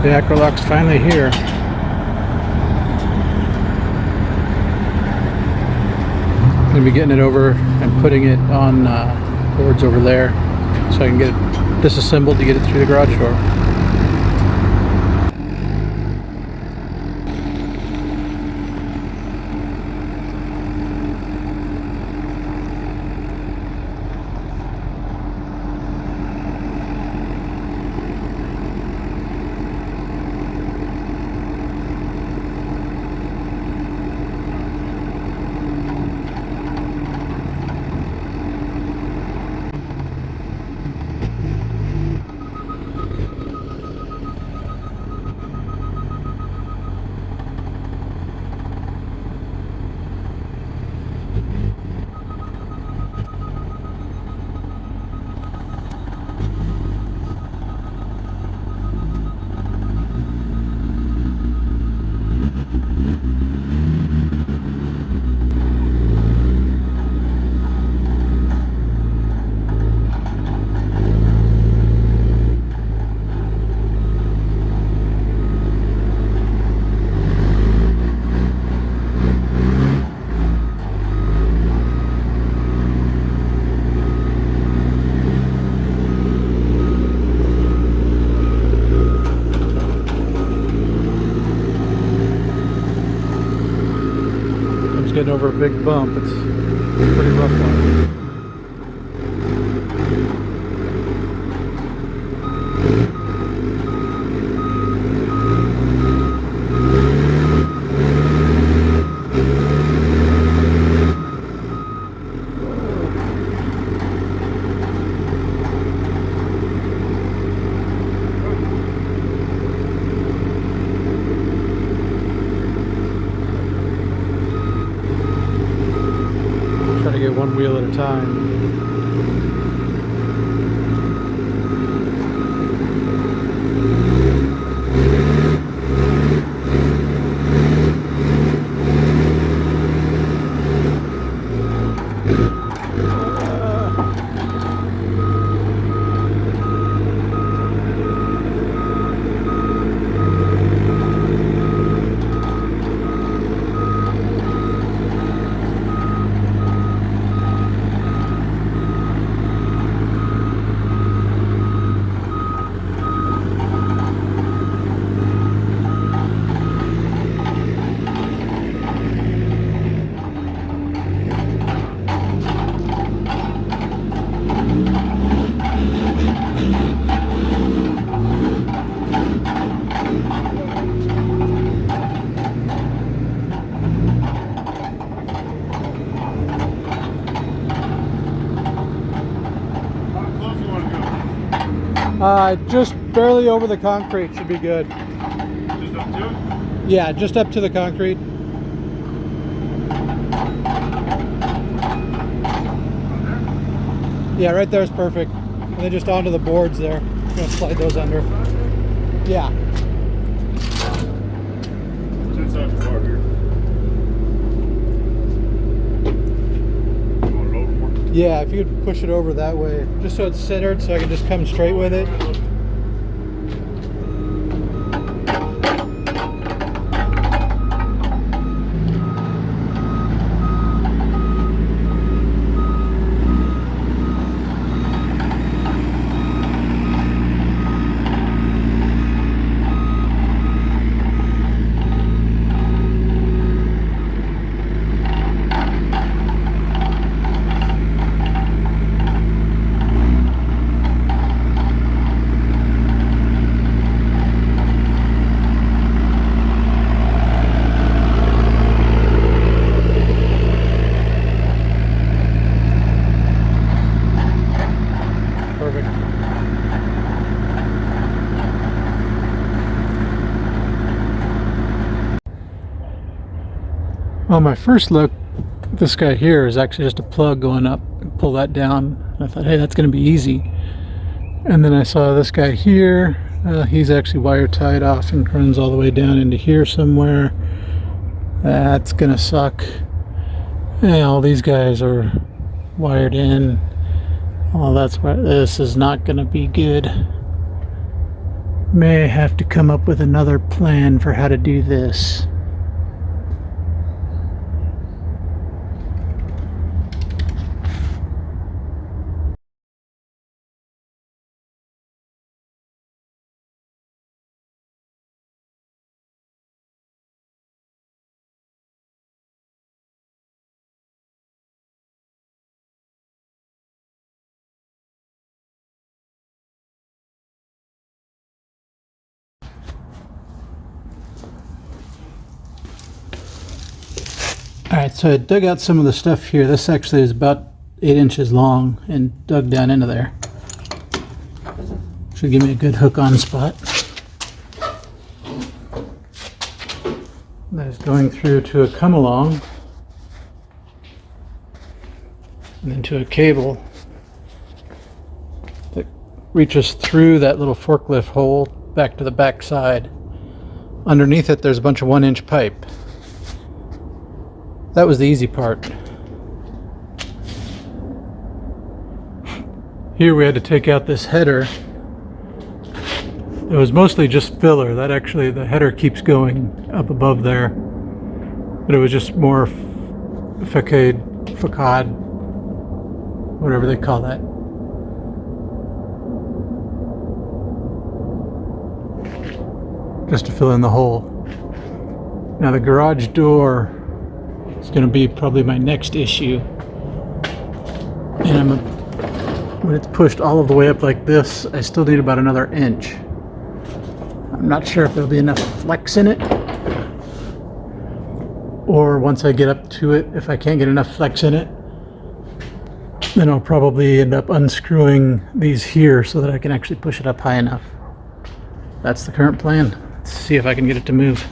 The Acroloc's finally here. I'm going to be getting it over and putting it on boards over there so I can get it disassembled to get it through the garage door. Getting over a big bump. It's a pretty rough one. Try to get one wheel at a time. Just barely over the concrete should be good. Just up to it? Yeah, just up to the concrete. Yeah, right there is perfect. And then just onto the boards there. I'm gonna slide those under. Yeah. It's inside the car here. You want it over more? Yeah, if you could push it over that way, just so it's centered so I can just come straight with it. Well, my first look, this guy here is actually just a plug going up. Pull that down. And I thought, hey, that's going to be easy. And then I saw this guy here. He's actually wire tied off and runs all the way down into here somewhere. That's going to suck. And all these guys are wired in. Oh, that's why this is not going to be good. May have to come up with another plan for how to do this. Alright, so I dug out some of the stuff here. This actually is about 8 inches long and dug down into there. Should give me a good hook-on spot. That is going through to a come-along and then to a cable that reaches through that little forklift hole back to the back side. Underneath it there's a bunch of 1-inch pipe. That was the easy part. Here we had to take out this header. It was mostly just filler. That actually, the header keeps going up above there. But it was just more facade, whatever they call that. Just to fill in the hole. Now the garage door is going to be probably my next issue. And when it's pushed all of the way up like this, I still need about another inch. I'm not sure if there'll be enough flex in it, or once I get up to it, if I can't get enough flex in it, then I'll probably end up unscrewing these here so that I can actually push it up high enough. That's the current plan. Let's see if I can get it to move.